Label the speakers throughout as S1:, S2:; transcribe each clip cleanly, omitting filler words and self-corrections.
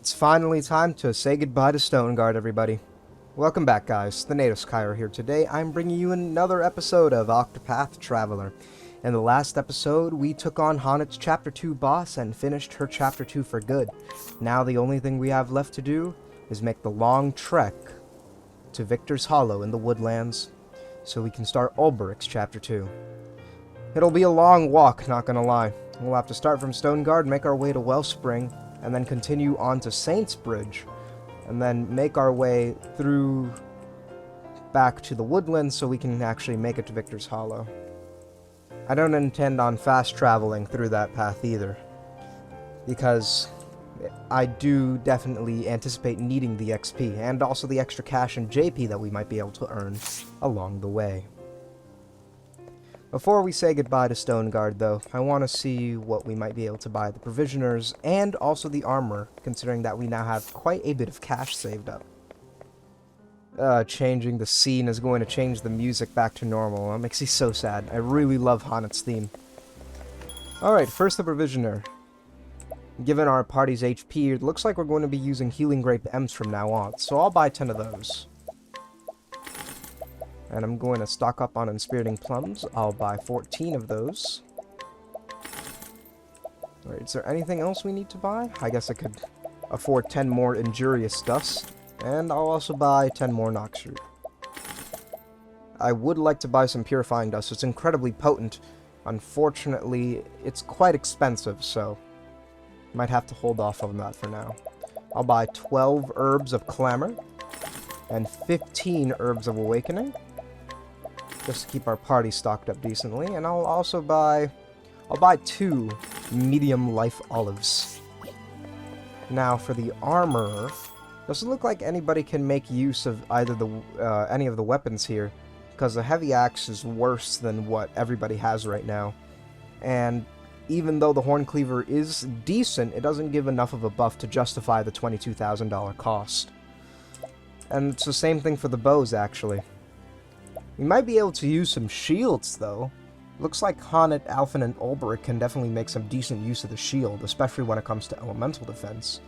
S1: It's finally time to say goodbye to Stonegard, everybody. Welcome back, guys. The Native Skyr here today. I'm bringing you another episode of Octopath Traveler. In the last episode, we took on Honnet's Chapter 2 boss and finished her Chapter 2 for good. Now the only thing we have left to do is make the long trek to Victor's Hollow in the woodlands, so we can start Olberic's Chapter 2. It'll be a long walk, not gonna lie. We'll have to start from Stonegard, make our way to Wellspring, and then continue on to Saints Bridge, and then make our way through back to the woodlands so we can actually make it to Victor's Hollow. I don't intend on fast traveling through that path either, because I do definitely anticipate needing the XP, and also the extra cash and JP that we might be able to earn along the way. Before we say goodbye to Stonegard, though, I want to see what we might be able to buy the provisioners and also the armor, considering that we now have quite a bit of cash saved up. Changing the scene is going to change the music back to normal. That makes me so sad. I really love Honnet's theme. Alright, first the provisioner. Given our party's HP, it looks like we're going to be using healing grape M's from now on, so I'll buy 10 of those. And I'm going to stock up on inspiriting plums. I'll buy 14 of those. Alright, is there anything else we need to buy? I guess I could afford 10 more injurious dust. And I'll also buy 10 more Noxroot. I would like to buy some purifying dust. It's incredibly potent. Unfortunately, it's quite expensive, so might have to hold off on that for now. I'll buy 12 herbs of clamor and 15 herbs of awakening, just to keep our party stocked up decently. And I'll also buy 2 medium life olives. Now for the armor, doesn't look like anybody can make use of either the any of the weapons here, because the heavy axe is worse than what everybody has right now. And even though the horn cleaver is decent, it doesn't give enough of a buff to justify the $22,000 cost. And it's the same thing for the bows, actually. We might be able to use some shields, though. Looks like Honnet, Alphen, and Olberic can definitely make some decent use of the shield, especially when it comes to elemental defense.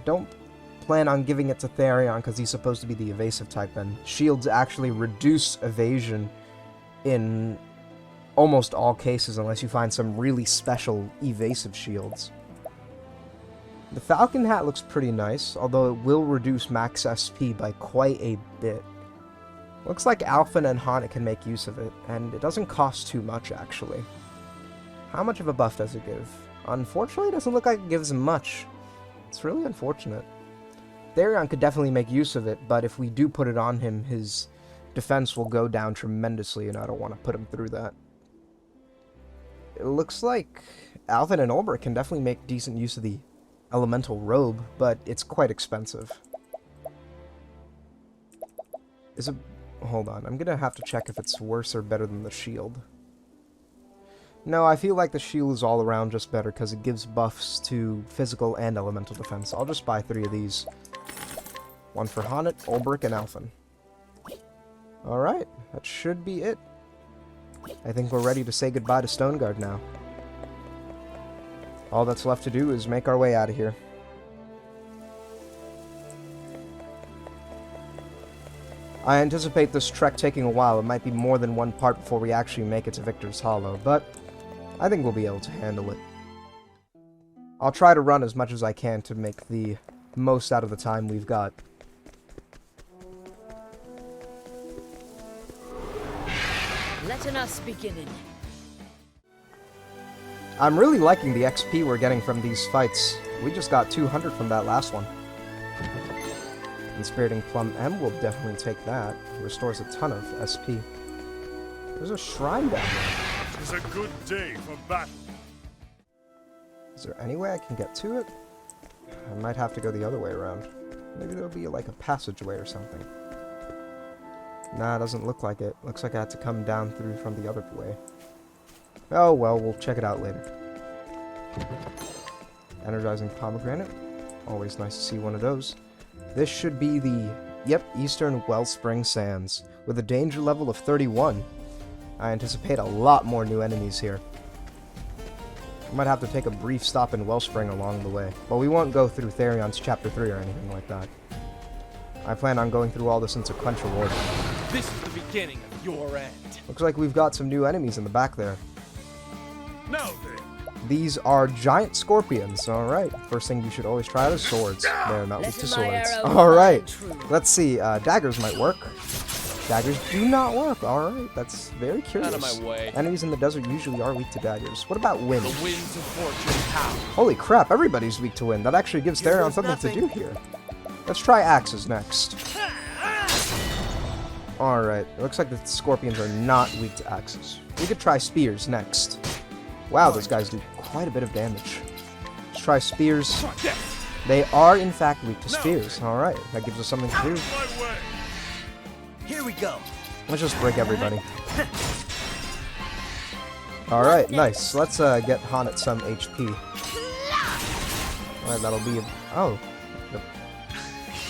S1: Don't plan on giving it to Therion, because he's supposed to be the evasive type, and shields actually reduce evasion in almost all cases, unless you find some really special evasive shields. The Falcon Hat looks pretty nice, although it will reduce max SP by quite a bit. Looks like Alphen and Honnet can make use of it, and it doesn't cost too much, actually. How much of a buff does it give? Unfortunately, it doesn't look like it gives much. It's really unfortunate. Therion could definitely make use of it, but if we do put it on him, his defense will go down tremendously, and I don't want to put him through that. It looks like Alphen and Olberic can definitely make decent use of the elemental robe, but it's quite expensive. Hold on, I'm gonna have to check if it's worse or better than the shield. No, I feel like the shield is all around just better because it gives buffs to physical and elemental defense. I'll just buy 3 of these. 1 for Honnet, Olberic, and Alphen. Alright, that should be it. I think we're ready to say goodbye to Stonegard now. All that's left to do is make our way out of here. I anticipate this trek taking a while. It might be more than one part before we actually make it to Victor's Hollow, but I think we'll be able to handle it. I'll try to run as much as I can to make the most out of the time we've got.
S2: Letting us begin.
S1: I'm really liking the XP we're getting from these fights. We just got 200 from that last one. Inspiriting Plum M will definitely take that. It restores a ton of SP. There's a shrine down there.
S3: It's a good day for battle.
S1: Is there any way I can get to it? I might have to go the other way around. Maybe there'll be like a passageway or something. Nah, it doesn't look like it. Looks like I had to come down through from the other way. Oh well, we'll check it out later. Energizing pomegranate. Always nice to see one of those. This should be the, Eastern Wellspring Sands, with a danger level of 31. I anticipate a lot more new enemies here. We might have to take a brief stop in Wellspring along the way. But we won't go through Therion's Chapter 3 or anything like that. I plan on going through all this in sequential order.
S4: This is the beginning of your end.
S1: Looks like we've got some new enemies in the back there.
S3: Now then.
S1: These are giant scorpions. Alright. First thing you should always try out is swords. They're not weak to swords. Alright. Let's see. Daggers might work. Daggers do not work. Alright. That's very curious.
S4: Out of my way.
S1: Enemies in the desert usually are weak to daggers. What about wind?
S4: The winds of fortune power.
S1: Holy crap, everybody's weak to wind. That actually gives Therion something to do here. Let's try axes next. Alright. It looks like the scorpions are not weak to axes. We could try spears next. Wow, those guys do quite a bit of damage. Let's try spears. They are, in fact, weak to spears. Alright, that gives us something to do.
S3: My way.
S4: Here we go.
S1: Let's just break everybody. Alright, nice. Let's get Haunted some HP. Alright, that'll be... Oh.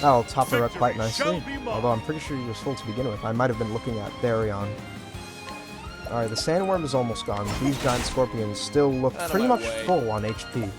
S1: That'll top her up quite nicely. Although I'm pretty sure he was full to begin with. I might have been looking at Therion. Alright, the sandworm is almost gone. These giant scorpions still look pretty much full on HP.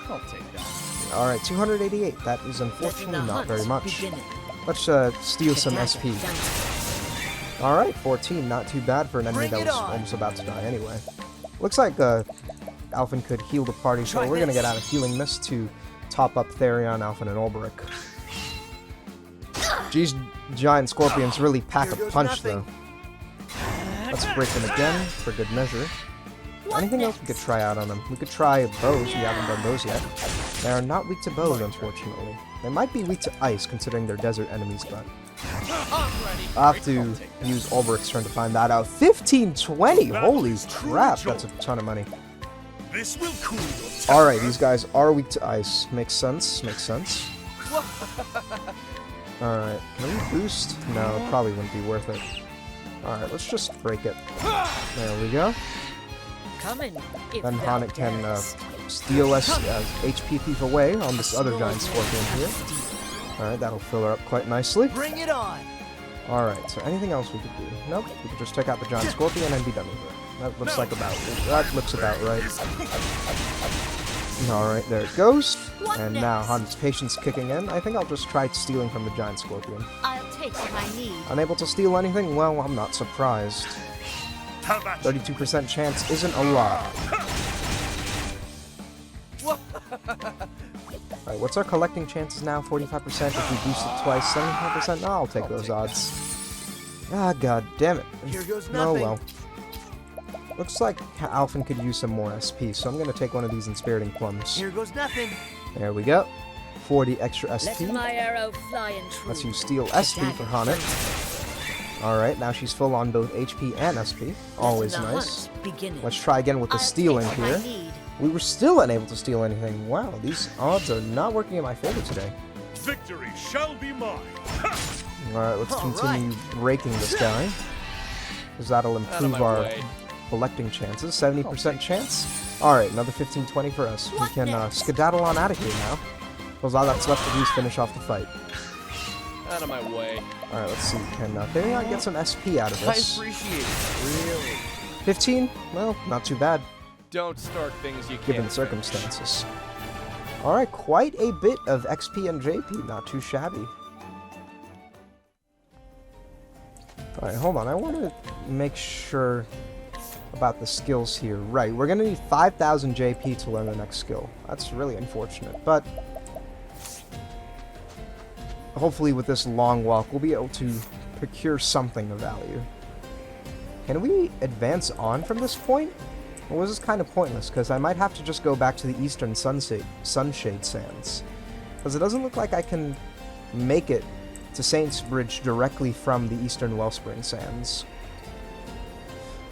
S4: I'll take that.
S1: Alright, 288. That is unfortunately not very much. Let's steal some SP. Alright, 14. Not too bad for an enemy that was almost about to die anyway. Looks like Alphen could heal the party, so we're going to get out of healing mist to top up Therion, Alphen, and Olberic. These giant scorpions really pack a punch, though. Let's break them again, for good measure. Anything else we could try out on them? We could try bows, we haven't done those yet. They are not weak to bows, unfortunately. They might be weak to ice, considering they're desert enemies, but... I'll have to use Olberic's turn to find that out. 1520! Holy crap, that's a ton of money.
S3: This will cool your temper.
S1: Alright, these guys are weak to ice. Makes sense, makes sense. Alright, can we boost? No, it probably wouldn't be worth it. Alright, let's just break it. There we go. Then Haunted can steal us HP thief away on this other giant scorpion here. Alright, that'll fill her up quite nicely.
S4: Bring it on.
S1: Alright, so anything else we could do? Nope, we could just take out the giant scorpion and be done with it. That looks like that looks about right. Alright, there it goes. And now Haunted patience kicking in. I think I'll just try stealing from the giant scorpion.
S2: I'll take what I need.
S1: Unable to steal anything? Well, I'm not surprised. 32% chance isn't a lot. Alright, what's our collecting chances now? 45% if we boost it twice, 75%? No, I'll take those odds. Ah, god damn it.
S4: Here goes
S1: Oh
S4: nothing.
S1: well. Looks like Alphen could use some more SP, so I'm gonna take one of these Inspiriting Plums.
S4: Here goes nothing.
S1: There we go. 40 extra
S2: Let
S1: SP.
S2: my arrow fly and true.
S1: Let's use Steel SP for Haunted. Alright, now she's full on both HP and SP. Always nice. Let's try again with the stealing here. We were still unable to steal anything. Wow, these odds are not working in my favor today.
S3: Victory shall be mine.
S1: Alright, let's continue raking this guy. Because that'll improve our collecting chances. 70% chance. Alright, another 15-20 for us. We can skedaddle on out of here now. Because all that's left to do is finish off the fight.
S4: Out of my way.
S1: Alright, let's see. Can Therion get some SP out of
S4: I
S1: this?
S4: appreciate it. Really.
S1: 15? Well, not too bad,
S4: Don't start things you can't
S1: given the
S4: finish.
S1: circumstances. Alright, quite a bit of XP and JP. Not too shabby. Alright, hold on. I want to make sure about the skills here. Right, we're going to need 5,000 JP to learn the next skill. That's really unfortunate, but hopefully with this long walk, we'll be able to procure something of value. Can we advance on from this point? Or was this kind of pointless? Because I might have to just go back to the Eastern Sunshade Sands. Because it doesn't look like I can make it to Saints Bridge directly from the Eastern Wellspring Sands.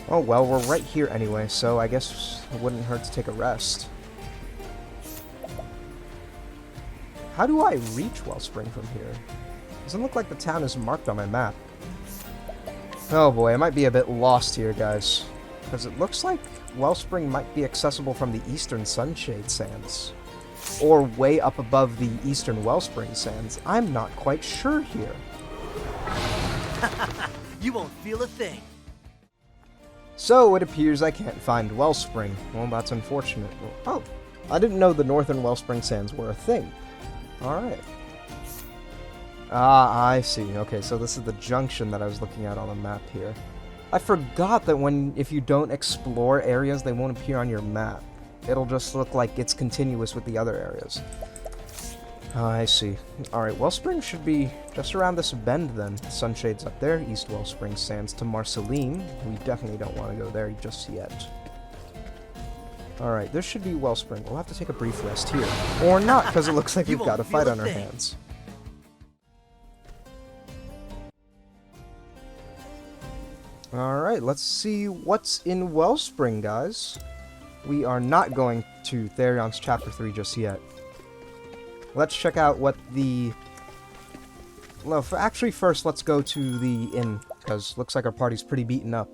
S1: Oh well, we're right here anyway, so I guess it wouldn't hurt to take a rest. How do I reach Wellspring from here? Doesn't look like the town is marked on my map. Oh boy, I might be a bit lost here, guys. Because it looks like Wellspring might be accessible from the Eastern Sunshade Sands. Or way up above the Eastern Wellspring Sands. I'm not quite sure here.
S4: You won't feel a thing.
S1: So it appears I can't find Wellspring. Well, that's unfortunate. Oh, I didn't know the Northern Wellspring Sands were a thing. Alright. Ah, I see. Okay, so this is the junction that I was looking at on the map here. I forgot that if you don't explore areas, they won't appear on your map. It'll just look like it's continuous with the other areas. Oh, I see. Alright, Wellspring should be just around this bend then. Sunshade's up there, East Wellspring Sands to Marceline. We definitely don't want to go there just yet. Alright, there should be Wellspring. We'll have to take a brief rest here. Or not, because it looks like we've got a fight on our hands. Alright, let's see what's in Wellspring, guys. We are not going to Therion's Chapter 3 just yet. Let's check out what the... Well, actually first let's go to the inn, because looks like our party's pretty beaten up.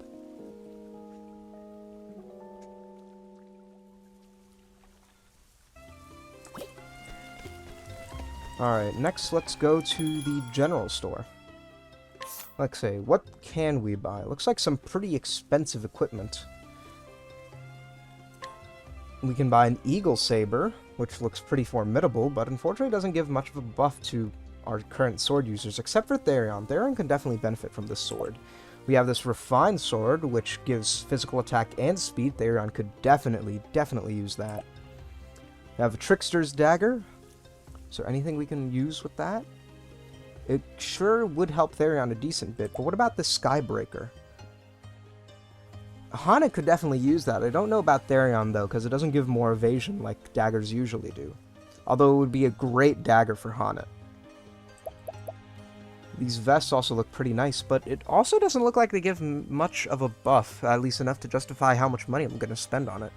S1: Alright, next let's go to the general store. Let's see, what can we buy? Looks like some pretty expensive equipment. We can buy an Eagle Saber, which looks pretty formidable, but unfortunately doesn't give much of a buff to our current sword users, except for Therion. Therion can definitely benefit from this sword. We have this Refined Sword, which gives physical attack and speed. Therion could definitely use that. We have a Trickster's Dagger. Is there anything we can use with that? It sure would help Therion a decent bit, but what about the Skybreaker? Hana could definitely use that. I don't know about Therion, though, because it doesn't give more evasion like daggers usually do. Although it would be a great dagger for Hana. These vests also look pretty nice, but it also doesn't look like they give much of a buff, at least enough to justify how much money I'm going to spend on it.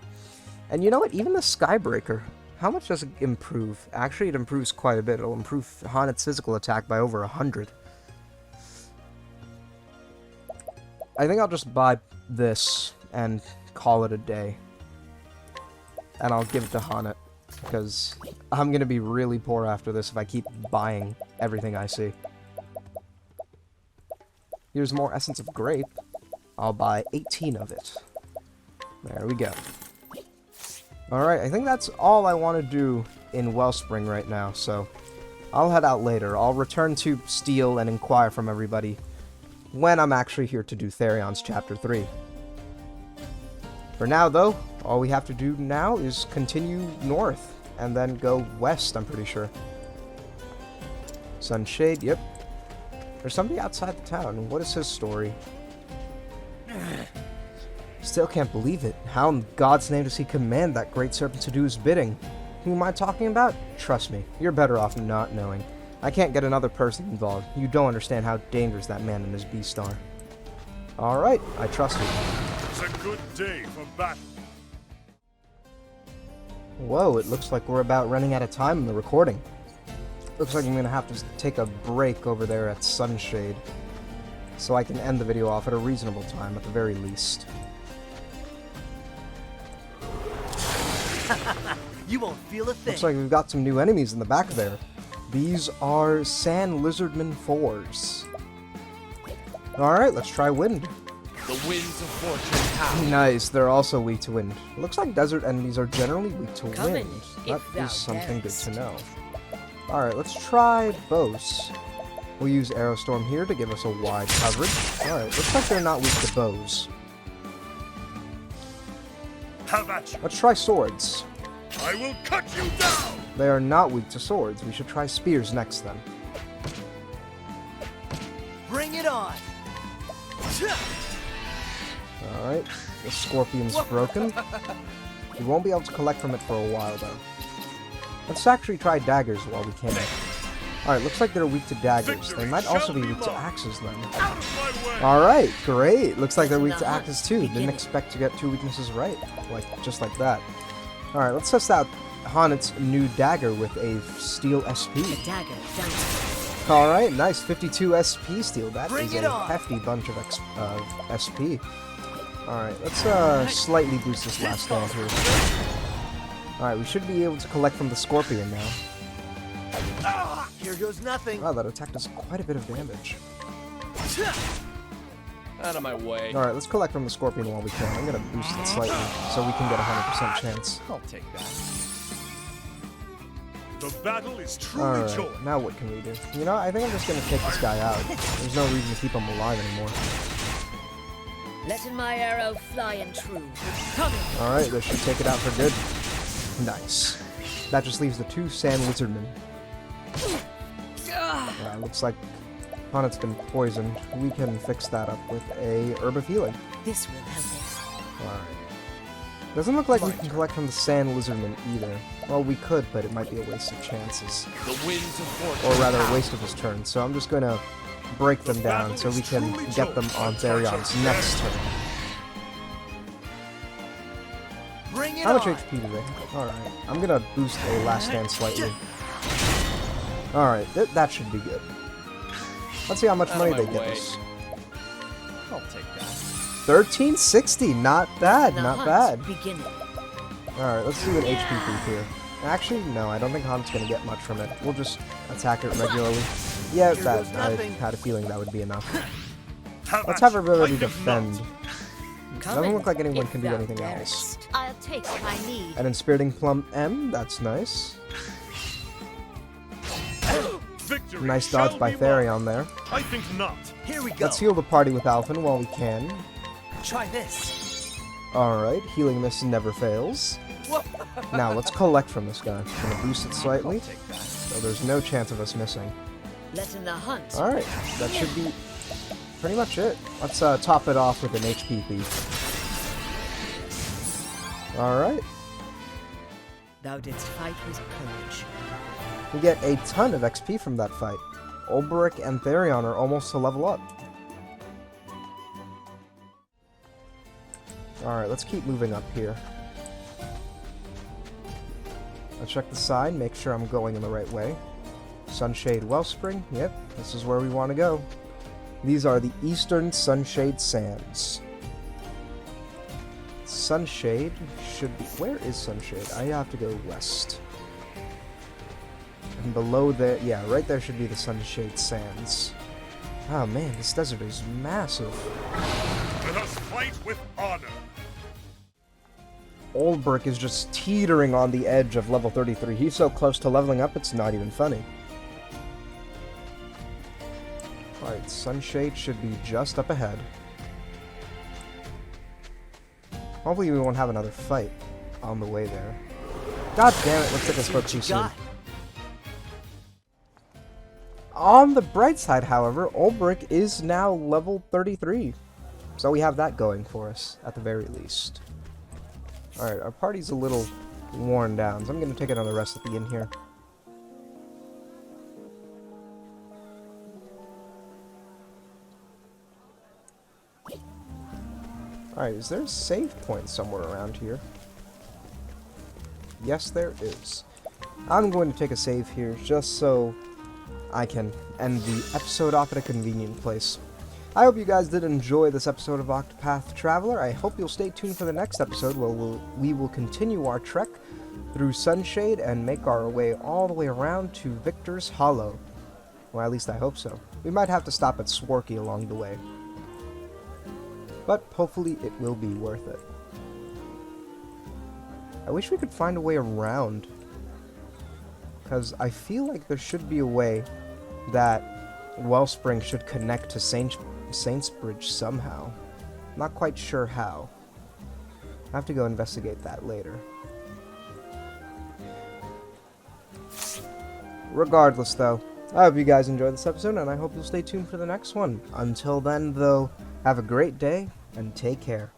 S1: And you know what? Even the Skybreaker, how much does it improve? Actually, it improves quite a bit. It'll improve Hana's physical attack by over 100. I think I'll just buy this and call it a day. And I'll give it to Hana, because I'm going to be really poor after this if I keep buying everything I see. Here's more Essence of Grape. I'll buy 18 of it. There we go. Alright, I think that's all I want to do in Wellspring right now, so I'll head out later. I'll return to Steel and inquire from everybody when I'm actually here to do Therion's Chapter 3. For now, though, all we have to do now is continue north, and then go west, I'm pretty sure. Sunshade, yep. There's somebody outside the town. What is his story? Still can't believe it. How in God's name does he command that great serpent to do his bidding? Who am I talking about? Trust me, you're better off not knowing. I can't get another person involved. You don't understand how dangerous that man and his beast are. Alright, I trust you.
S3: It's a good day for battle.
S1: Whoa, it looks like we're about running out of time in the recording. Looks like I'm going to have to take a break over there at Sunshade, so I can end the video off at a reasonable time at the very least.
S5: You won't feel a thing.
S1: Looks like we've got some new enemies in the back there. These are Sand Lizardman 4s. Alright, let's try Wind.
S4: The winds of fortune howl.
S1: Nice, they're also weak to wind. Looks like desert enemies are generally weak to
S2: Come
S1: wind.
S2: in,
S1: That
S2: if thou
S1: is something good
S2: darest.
S1: to know. Alright, let's try bows. We'll use Aerostorm here to give us a wide coverage. Alright, looks like they're not weak to bows.
S3: Have at you.
S1: Let's try swords.
S3: I will cut you down.
S1: They are not weak to swords. We should try spears next then.
S5: Bring it on.
S1: Alright, the scorpion's broken. We won't be able to collect from it for a while though. Let's actually try daggers while we can. Alright, looks like they're weak to daggers. They might also be weak to axes then.
S3: Out of my way.
S1: Alright, great. Looks like they're weak to axes too. Didn't expect to get two weaknesses right. Just like that. Alright, let's test out Honnet's new dagger with a steel SP.
S2: A dagger down.
S1: Alright, nice 52 SP steel. That
S5: Bring
S1: is
S5: it
S1: a
S5: on.
S1: hefty bunch of SP. Alright, let's slightly boost this last stand here. Alright, we should be able to collect from the scorpion now.
S5: Here goes nothing.
S1: Wow, that attack does quite a bit of damage.
S4: Out of my way.
S1: Alright, let's collect from the scorpion while we can. I'm gonna boost it slightly so we can get a 100% chance.
S4: I'll take that.
S3: The battle is truly
S1: Alright,
S3: joy.
S1: now what can we do? You know, I think I'm just gonna take this guy out. There's no reason to keep him alive anymore.
S2: Letting my arrow fly and true. Coming.
S1: Alright, this should take it out for good. Nice. That just leaves the 2 sand lizardmen. Yeah, looks like Honet's been poisoned. We can fix that up with a herb of healing.
S2: This will help us.
S1: Alright. Doesn't look like we can collect from the sand lizardman either. Well, we could, but it might be a waste of chances.
S4: The winds of fortune.
S1: Or rather, a waste of his turn. So I'm just gonna break them down so we can get them on Therion's next turn.
S5: Bring it
S1: How much
S5: on.
S1: HP do they have? Alright. I'm gonna boost a last stand slightly. Alright, that should be good. Let's see how much
S4: Out
S1: money
S4: of
S1: they
S4: my
S1: get
S4: way.
S1: us.
S4: I'll take that.
S1: 1360, not bad,
S2: The
S1: not
S2: hunt
S1: bad.
S2: beginning.
S1: Alright, let's do an HP boost here. Actually, no, I don't think Han's gonna get much from it. We'll just attack it regularly. Yeah,
S5: Here
S1: that
S5: goes
S1: I
S5: nothing.
S1: had a feeling that would be enough.
S3: How
S1: Let's
S3: about
S1: have her
S3: you?
S1: ability
S3: I have
S1: defend.
S3: not.
S1: Doesn't look like anyone
S2: if
S1: can do
S2: thou
S1: anything
S2: darest.
S1: else.
S2: I'll take what I need.
S1: An Inspiriting Plum M, that's nice.
S3: Victory
S1: Nice
S3: shall
S1: dodge by
S3: be mine.
S1: Therion there.
S3: I think not.
S5: Here we go.
S1: Let's heal the party with Alphen while we can.
S5: Try this.
S1: Alright, healing this never fails. Now, let's collect from this guy. I'm gonna boost it slightly,
S4: I'll take that.
S1: so there's no chance of us missing.
S2: Letting the hunt.
S1: Alright, that should be pretty much it. Let's top it off with an HP thief. Alright,
S2: Thou didst fight with courage.
S1: we get a ton of XP from that fight. Olberic and Therion are almost to level up. Alright, let's keep moving up here. Let's check the sign, make sure I'm going in the right way. Sunshade Wellspring, yep, this is where we want to go. These are the Eastern Sunshade Sands. Sunshade should be... Where is Sunshade? I have to go west. And below there... Yeah, right there should be the Sunshade Sands. Oh man, this desert is massive.
S3: Let us fight with honor.
S1: Olberic is just teetering on the edge of level 33. He's so close to leveling up, it's not even funny. Alright, Sunshade should be just up ahead. Hopefully we won't have another fight on the way there. God damn it, looks like I
S5: See
S1: spoke
S5: what
S1: too
S5: you
S1: soon.
S5: got.
S1: On the bright side, however, Olberic is now level 33. So we have that going for us, at the very least. Alright, our party's a little worn down, so I'm going to take another rest at the inn here. Alright, is there a save point somewhere around here? Yes, there is. I'm going to take a save here just so I can end the episode off at a convenient place. I hope you guys did enjoy this episode of Octopath Traveler. I hope you'll stay tuned for the next episode where we will continue our trek through Sunshade and make our way all the way around to Victor's Hollow. Well, at least I hope so. We might have to stop at Swarky along the way. But hopefully it will be worth it. I wish we could find a way around, because I feel like there should be a way that Wellspring should connect to Saintsbridge somehow. Not quite sure how. I have to go investigate that later. Regardless, though, I hope you guys enjoyed this episode, and I hope you'll stay tuned for the next one. Until then, though, have a great day, and take care.